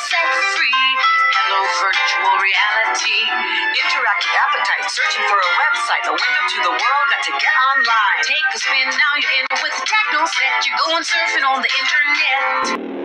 set free. Hello, virtual reality. Interactive appetite, searching for a website, a window to the world, got to get online. Take a spin, now you're in with the techno set. You're going surfing on the internet.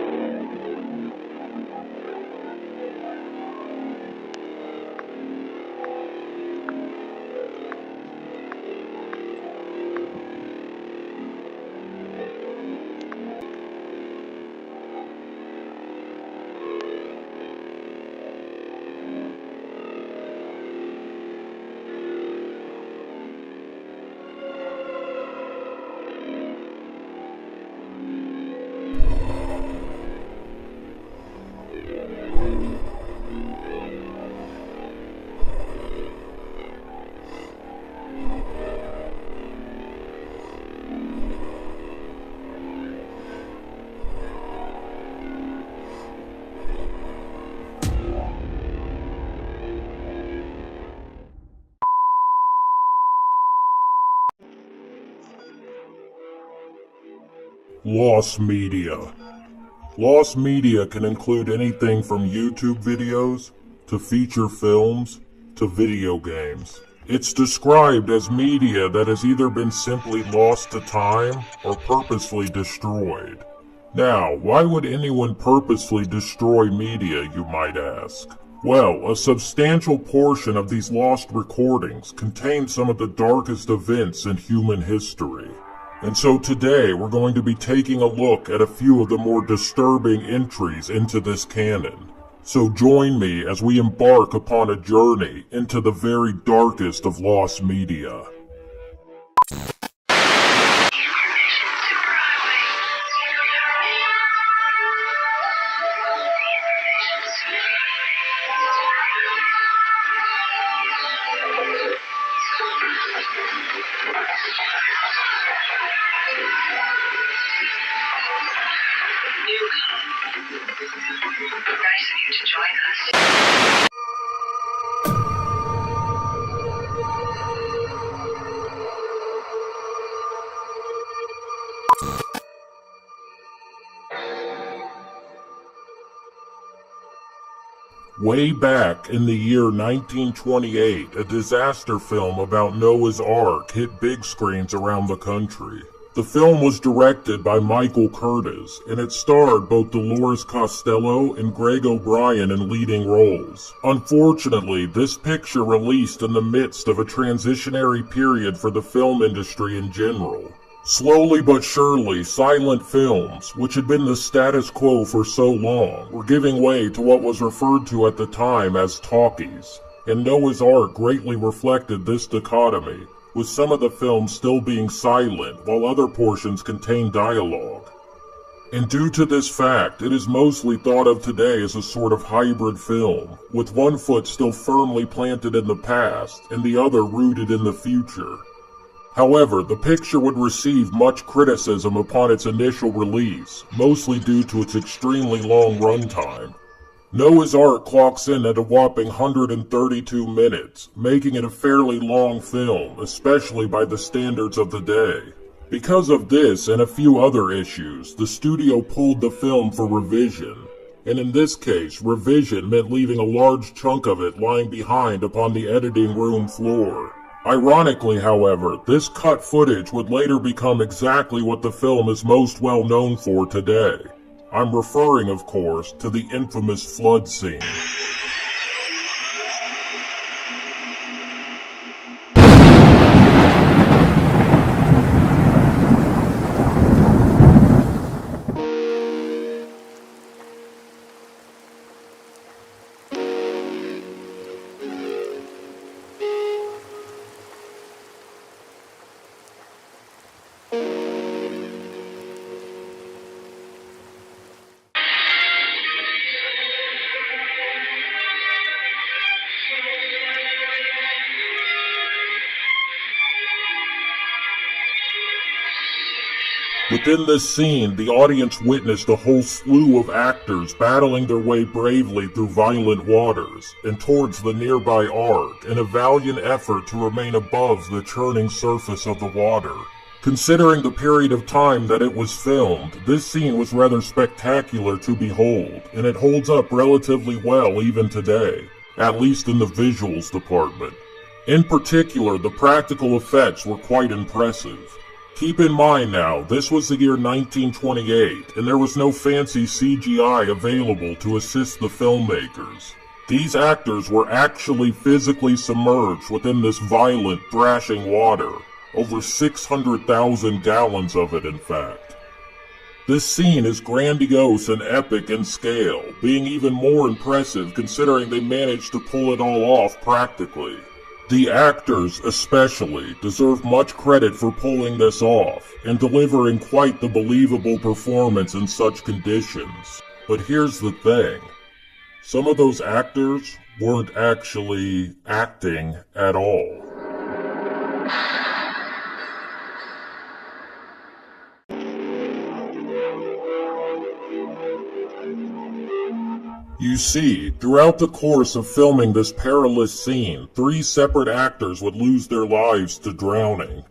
Lost media. Lost media can include anything from YouTube videos, to feature films, to video games. It's described as media that has either been simply lost to time or purposefully destroyed. Now, why would anyone purposefully destroy media, you might ask? Well, a substantial portion of these lost recordings contain some of the darkest events in human history. And so today we're going to be taking a look at a few of the more disturbing entries into this canon. So join me as we embark upon a journey into the very darkest of lost media. Nice of you to join us. Way back in the year 1928, a disaster film about Noah's Ark hit big screens around the country. The film was directed by Michael Curtiz, and it starred both Dolores Costello and Greg O'Brien in leading roles. Unfortunately, this picture released in the midst of a transitionary period for the film industry in general. Slowly but surely, silent films, which had been the status quo for so long, were giving way to what was referred to at the time as talkies, and Noah's Ark greatly reflected this dichotomy, with some of the films still being silent while other portions contained dialogue. And due to this fact, it is mostly thought of today as a sort of hybrid film, with one foot still firmly planted in the past and the other rooted in the future. However, the picture would receive much criticism upon its initial release, mostly due to its extremely long runtime. Noah's Ark clocks in at a whopping 132 minutes, making it a fairly long film, especially by the standards of the day. Because of this and a few other issues, the studio pulled the film for revision, and in this case, revision meant leaving a large chunk of it lying behind upon the editing room floor. Ironically, however, this cut footage would later become exactly what the film is most well known for today. I'm referring, of course, to the infamous flood scene. Within this scene, the audience witnessed a whole slew of actors battling their way bravely through violent waters and towards the nearby ark in a valiant effort to remain above the churning surface of the water. Considering the period of time that it was filmed, this scene was rather spectacular to behold, and it holds up relatively well even today, at least in the visuals department. In particular, the practical effects were quite impressive. Keep in mind now, this was the year 1928, and there was no fancy CGI available to assist the filmmakers. These actors were actually physically submerged within this violent, thrashing water. Over 600,000 gallons of it, in fact. This scene is grandiose and epic in scale, being even more impressive considering they managed to pull it all off practically. The actors, especially, deserve much credit for pulling this off, and delivering quite the believable performance in such conditions. But here's the thing. Some of those actors weren't actually acting at all. You see, throughout the course of filming this perilous scene, 3 separate actors would lose their lives to drowning.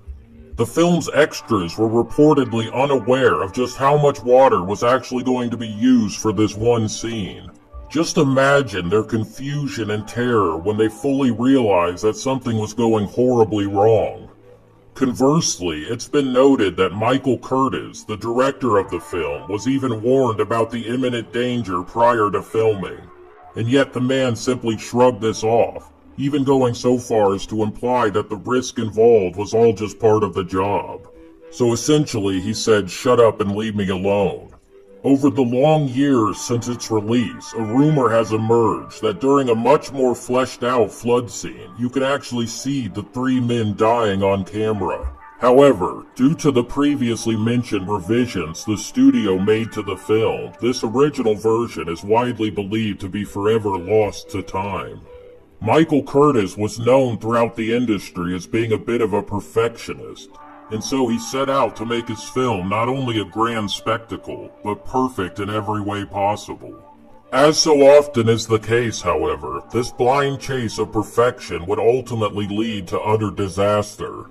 The film's extras were reportedly unaware of just how much water was actually going to be used for this one scene. Just imagine their confusion and terror when they fully realized that something was going horribly wrong. Conversely, it's been noted that Michael Curtiz, the director of the film, was even warned about the imminent danger prior to filming. And yet the man simply shrugged this off, even going so far as to imply that the risk involved was all just part of the job. So essentially he said, "Shut up and leave me alone." Over the long years since its release, a rumor has emerged that during a much more fleshed out flood scene, you can actually see the 3 men dying on camera. However, due to the previously mentioned revisions the studio made to the film, this original version is widely believed to be forever lost to time. Michael Curtiz was known throughout the industry as being a bit of a perfectionist, and so he set out to make his film not only a grand spectacle, but perfect in every way possible. As so often is the case, however, this blind chase of perfection would ultimately lead to utter disaster.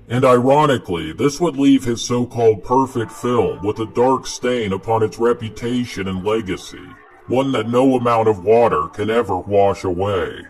And ironically, this would leave his so-called perfect film with a dark stain upon its reputation and legacy, one that no amount of water can ever wash away.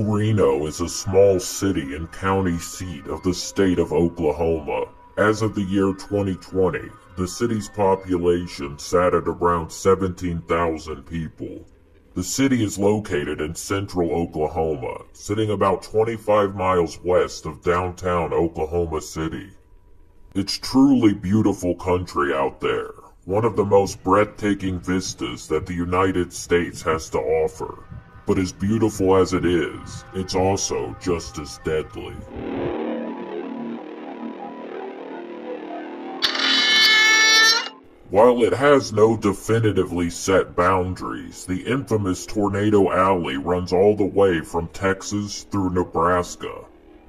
Reno is a small city and county seat of the state of Oklahoma. As of the year 2020, the city's population sat at around 17,000 people. The city is located in central Oklahoma, sitting about 25 miles west of downtown Oklahoma City. It's truly beautiful country out there, one of the most breathtaking vistas that the United States has to offer. But as beautiful as it is, it's also just as deadly. While it has no definitively set boundaries, the infamous Tornado Alley runs all the way from Texas through Nebraska,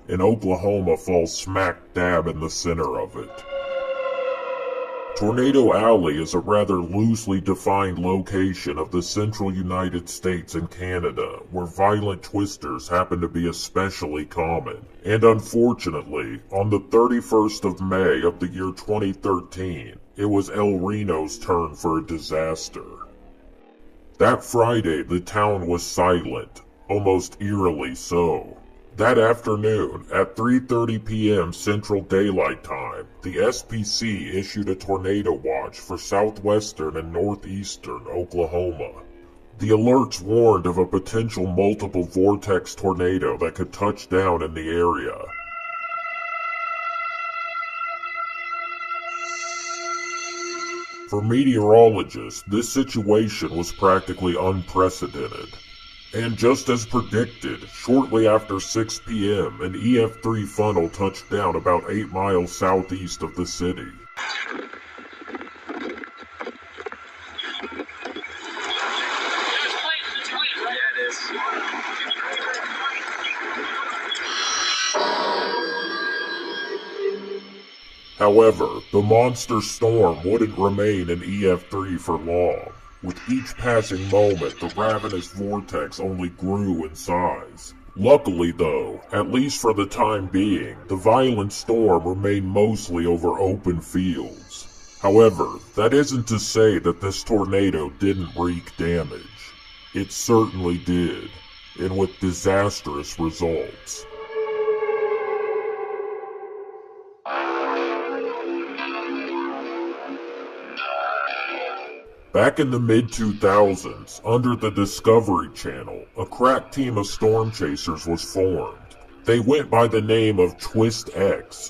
and Oklahoma falls smack dab in the center of it. Tornado Alley is a rather loosely defined location of the central United States and Canada, where violent twisters happen to be especially common. And unfortunately, on the 31st of May of the year 2013, it was El Reno's turn for a disaster. That Friday, the town was silent, almost eerily so. That afternoon, at 3:30 p.m. Central Daylight Time, the SPC issued a tornado watch for southwestern and northeastern Oklahoma. The alerts warned of a potential multiple vortex tornado that could touch down in the area. For meteorologists, this situation was practically unprecedented. And just as predicted, shortly after 6 p.m., an EF3 funnel touched down about 8 miles southeast of the city. However, the monster storm wouldn't remain an EF3 for long. With each passing moment, the ravenous vortex only grew in size. Luckily though, at least for the time being, the violent storm remained mostly over open fields. However, that isn't to say that this tornado didn't wreak damage. It certainly did, and with disastrous results. Back in the mid-2000s, under the Discovery Channel, a crack team of storm chasers was formed. They went by the name of Twistex,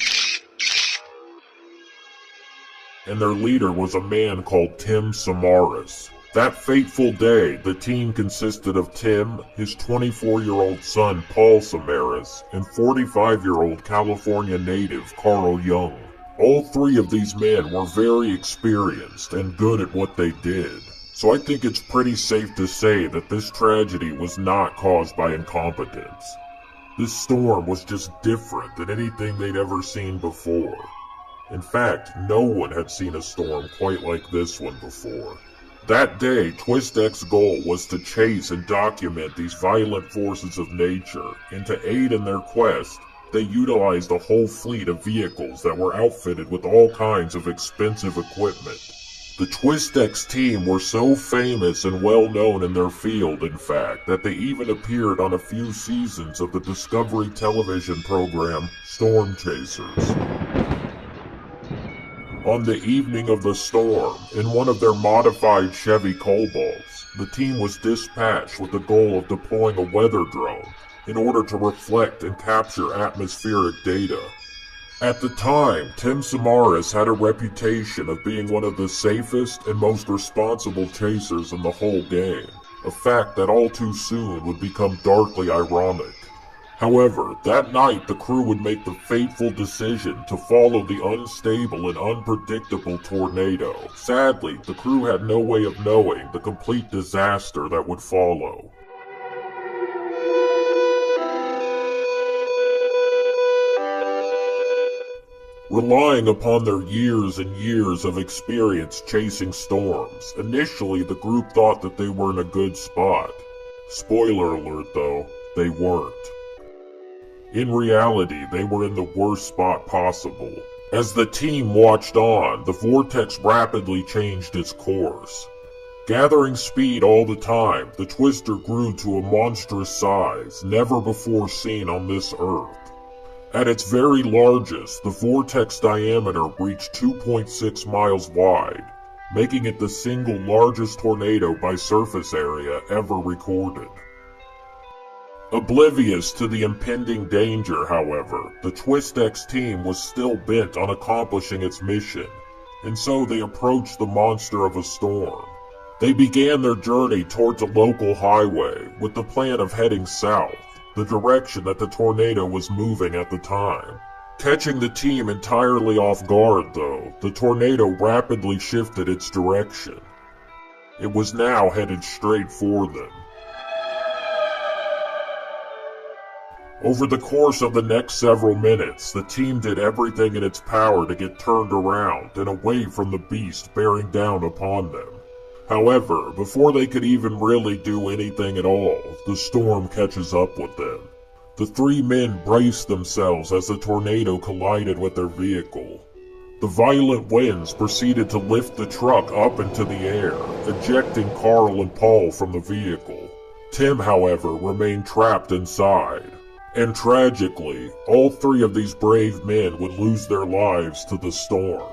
and their leader was a man called Tim Samaras. That fateful day, the team consisted of Tim, his 24-year-old son Paul Samaras, and 45-year-old California native Carl Young. All three of these men were very experienced and good at what they did, so I think it's pretty safe to say that this tragedy was not caused by incompetence. This storm was just different than anything they'd ever seen before. In fact, no one had seen a storm quite like this one before. That day, Twistex's goal was to chase and document these violent forces of nature, and to aid in their quest, they utilized a whole fleet of vehicles that were outfitted with all kinds of expensive equipment. The Twistex team were so famous and well known in their field, in fact, that they even appeared on a few seasons of the Discovery television program Storm Chasers. On the evening of the storm, in one of their modified Chevy Cobalts, the team was dispatched with the goal of deploying a weather drone in order to reflect and capture atmospheric data. At the time, Tim Samaras had a reputation of being one of the safest and most responsible chasers in the whole game, a fact that all too soon would become darkly ironic. However, that night the crew would make the fateful decision to follow the unstable and unpredictable tornado. Sadly, the crew had no way of knowing the complete disaster that would follow. Relying upon their years and years of experience chasing storms, initially the group thought that they were in a good spot. Spoiler alert though, they weren't. In reality, they were in the worst spot possible. As the team watched on, the vortex rapidly changed its course. Gathering speed all the time, the twister grew to a monstrous size never before seen on this Earth. At its very largest, the vortex diameter reached 2.6 miles wide, making it the single largest tornado by surface area ever recorded. Oblivious to the impending danger, however, the Twistex team was still bent on accomplishing its mission, and so they approached the monster of a storm. They began their journey towards a local highway with the plan of heading south, the direction that the tornado was moving at the time. Catching the team entirely off guard though, the tornado rapidly shifted its direction. It was now headed straight for them. Over the course of the next several minutes, the team did everything in its power to get turned around and away from the beast bearing down upon them. However, before they could even really do anything at all, the storm catches up with them. The three men braced themselves as the tornado collided with their vehicle. The violent winds proceeded to lift the truck up into the air, ejecting Carl and Paul from the vehicle. Tim, however, remained trapped inside. And tragically, all 3 of these brave men would lose their lives to the storm.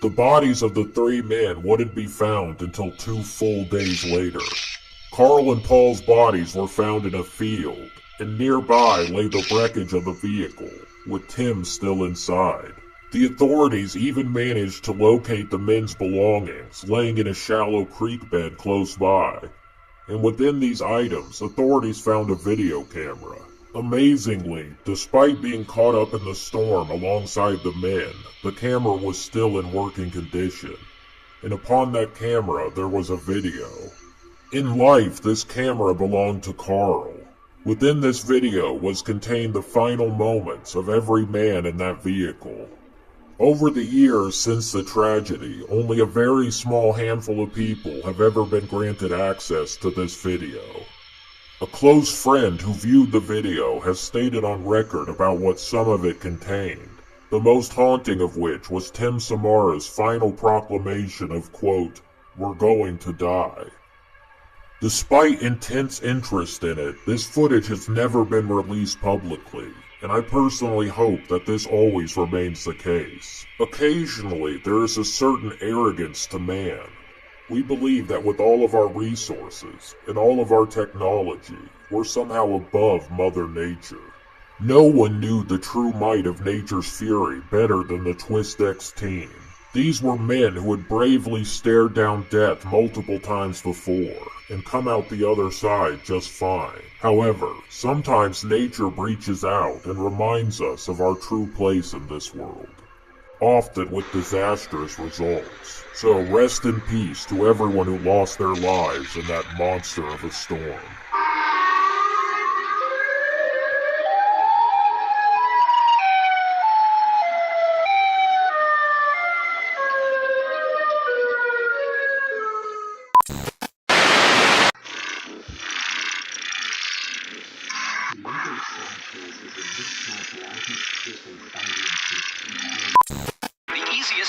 The bodies of the 3 men wouldn't be found until 2 full days later. Carl and Paul's bodies were found in a field, and nearby lay the wreckage of the vehicle, with Tim still inside. The authorities even managed to locate the men's belongings laying in a shallow creek bed close by. And within these items, authorities found a video camera. Amazingly, despite being caught up in the storm alongside the men, the camera was still in working condition. And upon that camera, there was a video. In life, this camera belonged to Carl. Within this video was contained the final moments of every man in that vehicle. Over the years since the tragedy, only a very small handful of people have ever been granted access to this video. A close friend who viewed the video has stated on record about what some of it contained, the most haunting of which was Tim Samara's final proclamation of, quote, "We're going to die." Despite intense interest in it, this footage has never been released publicly, and I personally hope that this always remains the case. Occasionally, there is a certain arrogance to man. We believe that with all of our resources and all of our technology, we're somehow above Mother Nature. No one knew the true might of nature's fury better than the Twistex team. These were men who had bravely stared down death multiple times before, and come out the other side just fine. However, sometimes nature breaches out and reminds us of our true place in this world, often with disastrous results. So rest in peace to everyone who lost their lives in that monster of a storm.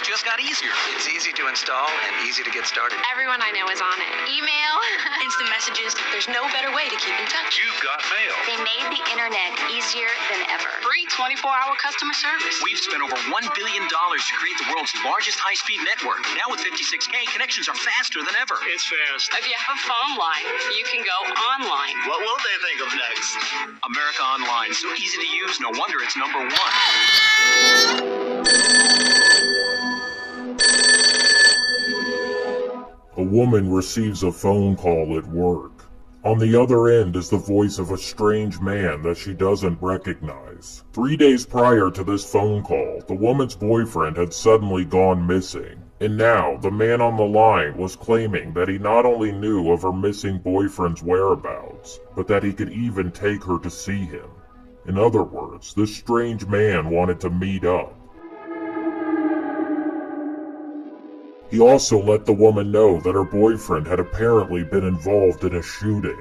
Just got easier. It's easy to install and easy to get started. Everyone I know is on it. Email, instant messages. There's no better way to keep in touch. You've got mail. They made the internet easier than ever. Free 24-hour customer service. We've spent over $1 billion to create the world's largest high-speed network. Now with 56K, connections are faster than ever. It's fast. If you have a phone line, you can go online. What will they think of next? America Online, so easy to use, no wonder it's #1. A woman receives a phone call at work. On the other end is the voice of a strange man that she doesn't recognize. 3 days prior to this phone call, the woman's boyfriend had suddenly gone missing. And now, the man on the line was claiming that he not only knew of her missing boyfriend's whereabouts, but that he could even take her to see him. In other words, this strange man wanted to meet up. He also let the woman know that her boyfriend had apparently been involved in a shooting.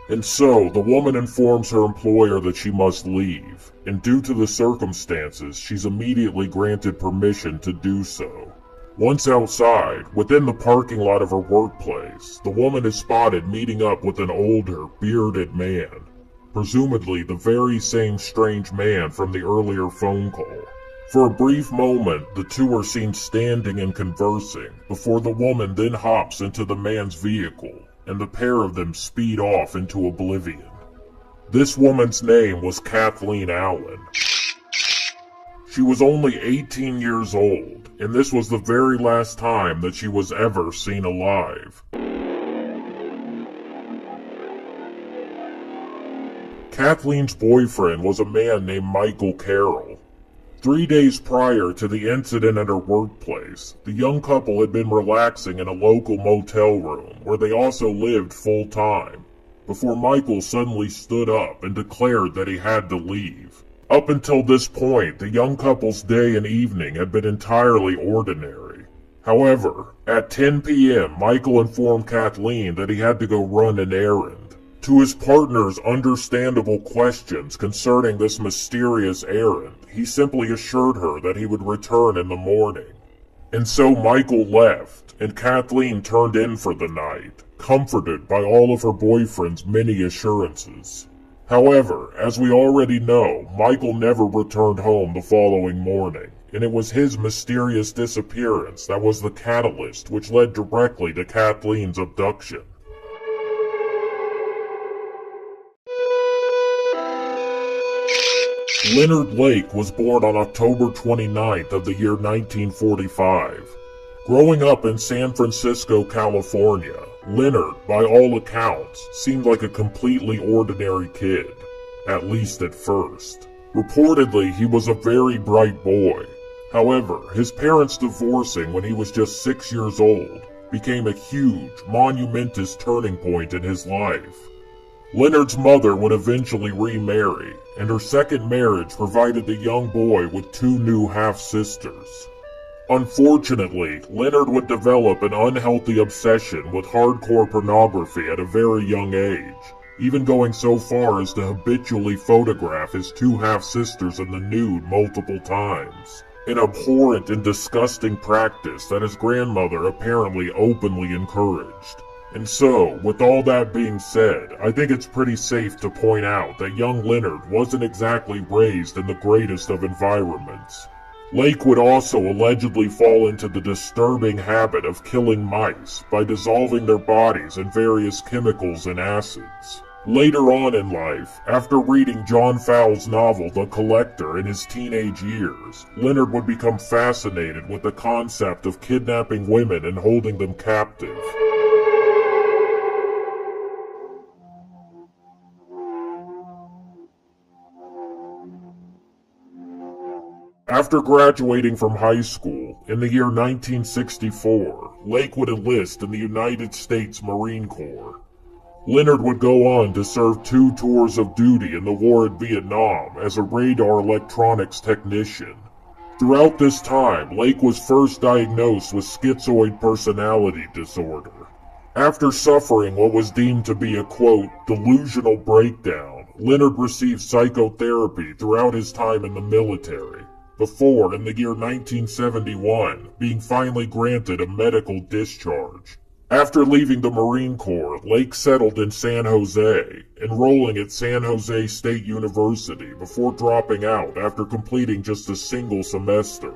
And so, the woman informs her employer that she must leave, and due to the circumstances, she's immediately granted permission to do so. Once outside, within the parking lot of her workplace, the woman is spotted meeting up with an older, bearded man, presumably the very same strange man from the earlier phone call. For a brief moment, the two are seen standing and conversing, before the woman then hops into the man's vehicle, and the pair of them speed off into oblivion. This woman's name was Kathleen Allen. She was only 18 years old, and this was the very last time that she was ever seen alive. Kathleen's boyfriend was a man named Michael Carroll. 3 days prior to the incident at her workplace, the young couple had been relaxing in a local motel room where they also lived full-time, before Michael suddenly stood up and declared that he had to leave. Up until this point, the young couple's day and evening had been entirely ordinary. However, at 10 p.m., Michael informed Kathleen that he had to go run an errand. To his partner's understandable questions concerning this mysterious errand, he simply assured her that he would return in the morning. And so Michael left, and Kathleen turned in for the night, comforted by all of her boyfriend's many assurances. However, as we already know, Michael never returned home the following morning, and it was his mysterious disappearance that was the catalyst which led directly to Kathleen's abduction. Leonard Lake was born on October 29th of the year 1945. Growing up in San Francisco, California, Leonard, by all accounts, seemed like a completely ordinary kid, at least at first. Reportedly, he was a very bright boy. However, his parents divorcing when he was just 6 years old became a huge, monumentous turning point in his life. Leonard's mother would eventually remarry, and her second marriage provided the young boy with 2 new half-sisters. Unfortunately, Leonard would develop an unhealthy obsession with hardcore pornography at a very young age, even going so far as to habitually photograph his 2 half-sisters in the nude multiple times. An abhorrent and disgusting practice that his grandmother apparently openly encouraged. And so, with all that being said, I think it's pretty safe to point out that young Leonard wasn't exactly raised in the greatest of environments. Lake would also allegedly fall into the disturbing habit of killing mice by dissolving their bodies in various chemicals and acids. Later on in life, after reading John Fowles' novel The Collector in his teenage years, Leonard would become fascinated with the concept of kidnapping women and holding them captive. After graduating from high school in the year 1964, Lake would enlist in the United States Marine Corps. Leonard would go on to serve 2 tours of duty in the war in Vietnam as a radar electronics technician. Throughout this time, Lake was first diagnosed with schizoid personality disorder. After suffering what was deemed to be a, quote, delusional breakdown, Leonard received psychotherapy throughout his time in the military, before, in the year 1971, being finally granted a medical discharge. After leaving the Marine Corps, Lake settled in San Jose, enrolling at San Jose State University before dropping out after completing just a single semester.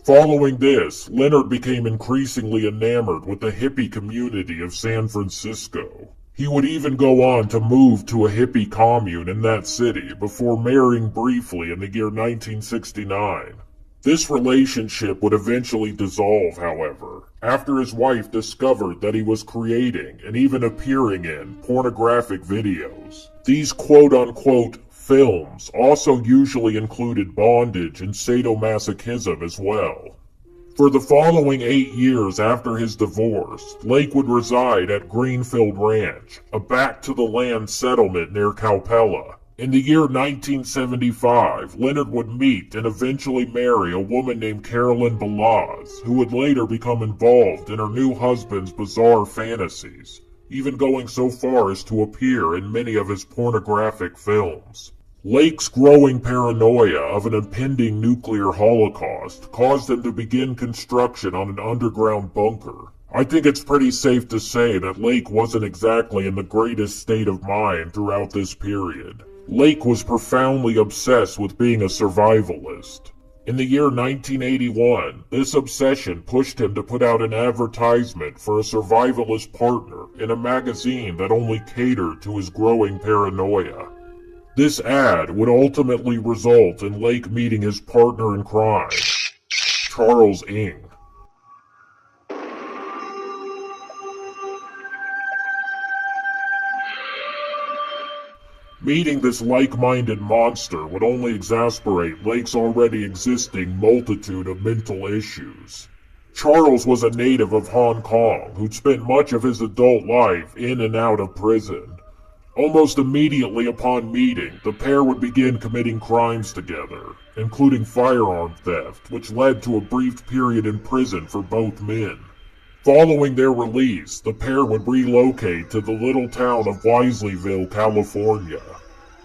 Following this, Leonard became increasingly enamored with the hippie community of San Francisco. He would even go on to move to a hippie commune in that city before marrying briefly in the year 1969. This relationship would eventually dissolve, however, after his wife discovered that he was creating and even appearing in pornographic videos. These quote-unquote films also usually included bondage and sadomasochism as well. For the following 8 years after his divorce, Lake would reside at Greenfield Ranch, a back-to-the-land settlement near Calpella. In the year 1975, Leonard would meet and eventually marry a woman named Carolyn Balaz, who would later become involved in her new husband's bizarre fantasies, even going so far as to appear in many of his pornographic films. Lake's growing paranoia of an impending nuclear holocaust caused him to begin construction on an underground bunker. I think it's pretty safe to say that Lake wasn't exactly in the greatest state of mind throughout this period. Lake was profoundly obsessed with being a survivalist. In the year 1981, this obsession pushed him to put out an advertisement for a survivalist partner in a magazine that only catered to his growing paranoia. This ad would ultimately result in Lake meeting his partner in crime, Charles Ng. Meeting this like-minded monster would only exacerbate Lake's already existing multitude of mental issues. Charles was a native of Hong Kong who'd spent much of his adult life in and out of prison. Almost immediately upon meeting, the pair would begin committing crimes together, including firearm theft, which led to a brief period in prison for both men. Following their release, the pair would relocate to the little town of Wiselyville, California.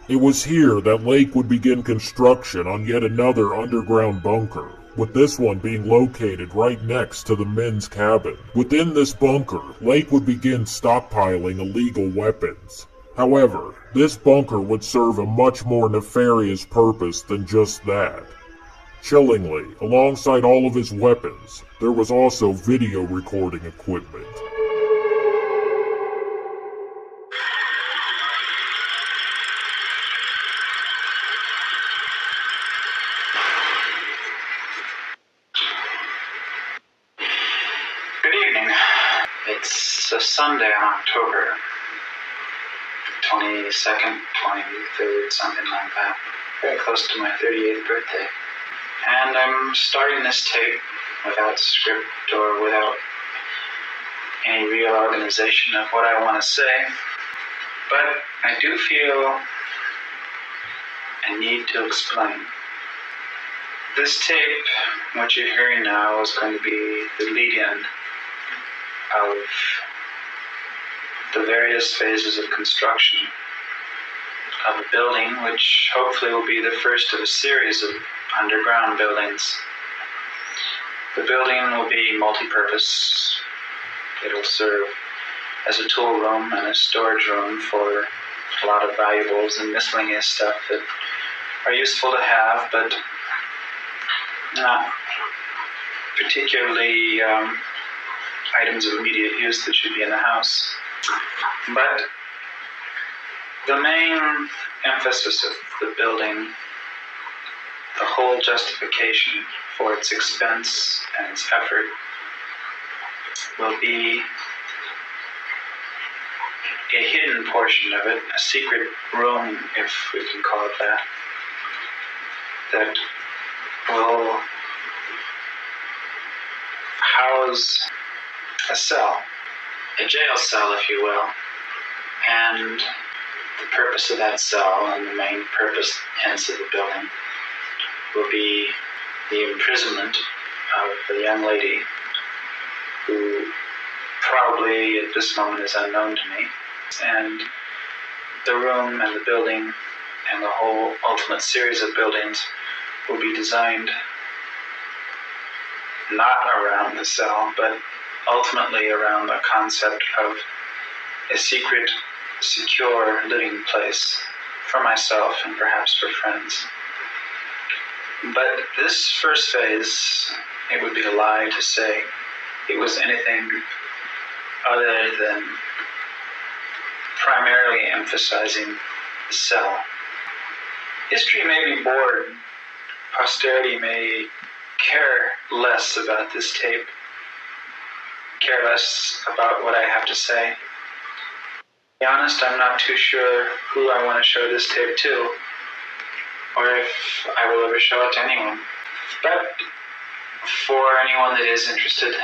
It was here that Lake would begin construction on yet another underground bunker, with this one being located right next to the men's cabin. Within this bunker, Lake would begin stockpiling illegal weapons. However, this bunker would serve a much more nefarious purpose than just that. Chillingly, alongside all of his weapons, there was also video recording equipment. Good evening. It's a Sunday in October 22nd, 23rd, something like that. Very close to my 38th birthday. And I'm starting this tape without script or without any real organization of what I want to say. But I do feel a need to explain. This tape, what you're hearing now, is going to be the lead-in of the various phases of construction of a building, which hopefully will be the first of a series of underground buildings. The building will be multi-purpose. It'll serve as a tool room and a storage room for a lot of valuables and miscellaneous stuff that are useful to have, but not particularly items of immediate use that should be in the house. But the main emphasis of the building, the whole justification for its expense and its effort, will be a hidden portion of it, a secret room, if we can call it that, that will house a cell, a jail cell, if you will. And the purpose of that cell, and the main purpose, hence, of the building, will be the imprisonment of a young lady who probably at this moment is unknown to me. And the room and the building and the whole ultimate series of buildings will be designed not around the cell, but ultimately around the concept of a secret, secure living place for myself and perhaps for friends. But this first phase, it would be a lie to say it was anything other than primarily emphasizing the cell. History may be bored. Posterity may care less about this tape, care less about what I have to say. To be honest, I'm not too sure who I want to show this tape to, or if I will ever show it to anyone. But for anyone that is interested,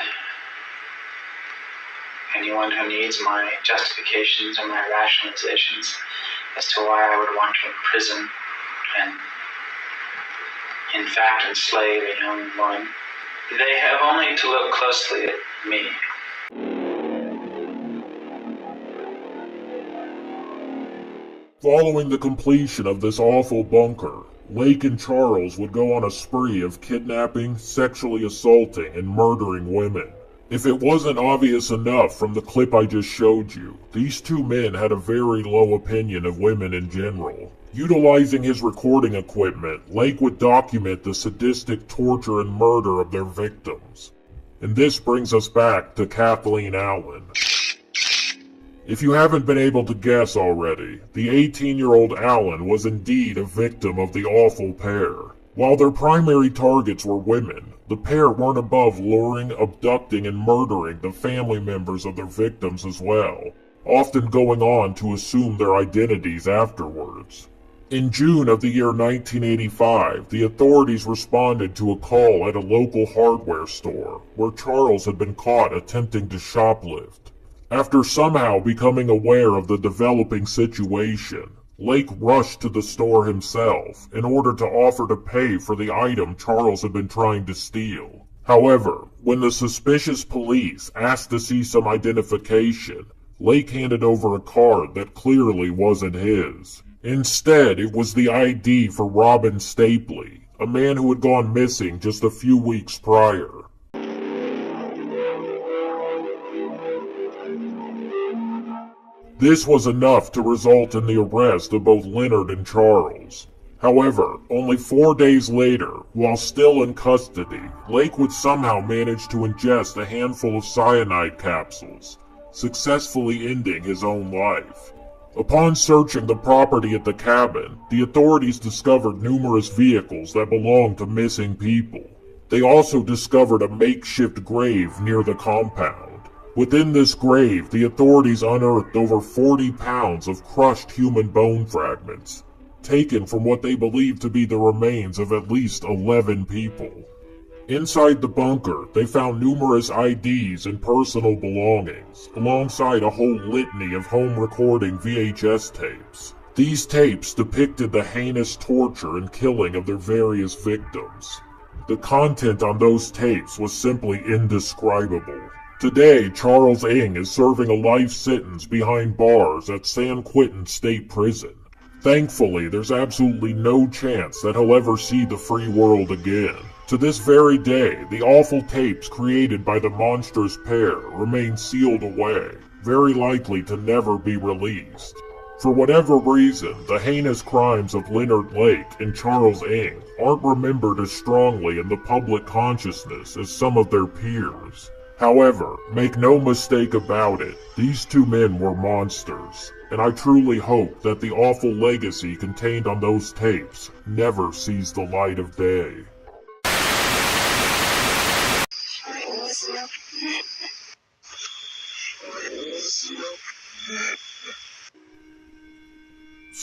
anyone who needs my justifications and my rationalizations as to why I would want to imprison and, in fact, enslave a young woman, they have only to look closely at me. Following the completion of this awful bunker, Lake and Charles would go on a spree of kidnapping, sexually assaulting, and murdering women. If it wasn't obvious enough from the clip I just showed you, these two men had a very low opinion of women in general. Utilizing his recording equipment, Lake would document the sadistic torture and murder of their victims. And this brings us back to Kathleen Allen. If you haven't been able to guess already, the 18-year-old Allen was indeed a victim of the awful pair. While their primary targets were women, the pair weren't above luring, abducting, and murdering the family members of their victims as well, often going on to assume their identities afterwards. In June of the year 1985, the authorities responded to a call at a local hardware store where Charles had been caught attempting to shoplift. After somehow becoming aware of the developing situation, Lake rushed to the store himself in order to offer to pay for the item Charles had been trying to steal. However, when the suspicious police asked to see some identification, Lake handed over a card that clearly wasn't his. Instead, it was the ID for Robin Stapley, a man who had gone missing just a few weeks prior. This was enough to result in the arrest of both Leonard and Charles. However, only 4 days later, while still in custody, Lake would somehow manage to ingest a handful of cyanide capsules, successfully ending his own life. Upon searching the property at the cabin, the authorities discovered numerous vehicles that belonged to missing people. They also discovered a makeshift grave near the compound. Within this grave, the authorities unearthed over 40 pounds of crushed human bone fragments, taken from what they believed to be the remains of at least 11 people. Inside the bunker, they found numerous IDs and personal belongings, alongside a whole litany of home recording VHS tapes. These tapes depicted the heinous torture and killing of their various victims. The content on those tapes was simply indescribable. Today, Charles Ng is serving a life sentence behind bars at San Quentin State Prison. Thankfully, there's absolutely no chance that he'll ever see the free world again. To this very day, the awful tapes created by the monstrous pair remain sealed away, very likely to never be released. For whatever reason, the heinous crimes of Leonard Lake and Charles Ng aren't remembered as strongly in the public consciousness as some of their peers. However, make no mistake about it, these two men were monsters, and I truly hope that the awful legacy contained on those tapes never sees the light of day.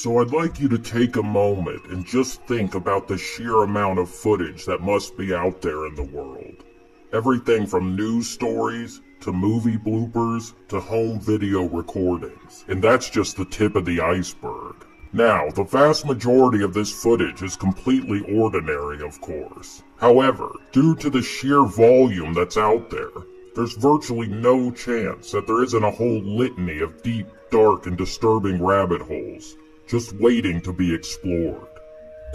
So I'd like you to take a moment and just think about the sheer amount of footage that must be out there in the world. Everything from news stories, to movie bloopers, to home video recordings. And that's just the tip of the iceberg. Now, the vast majority of this footage is completely ordinary, of course. However, due to the sheer volume that's out there, there's virtually no chance that there isn't a whole litany of deep, dark, and disturbing rabbit holes just waiting to be explored.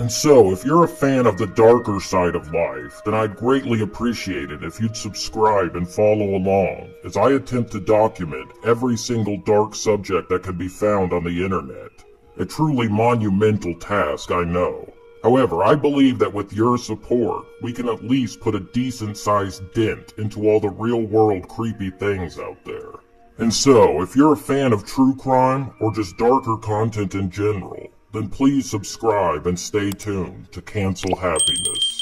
And so, if you're a fan of the darker side of life, then I'd greatly appreciate it if you'd subscribe and follow along as I attempt to document every single dark subject that can be found on the internet. A truly monumental task, I know. However, I believe that with your support, we can at least put a decent-sized dent into all the real-world creepy things out there. And so, if you're a fan of true crime, or just darker content in general, then please subscribe and stay tuned to Cancel Happiness.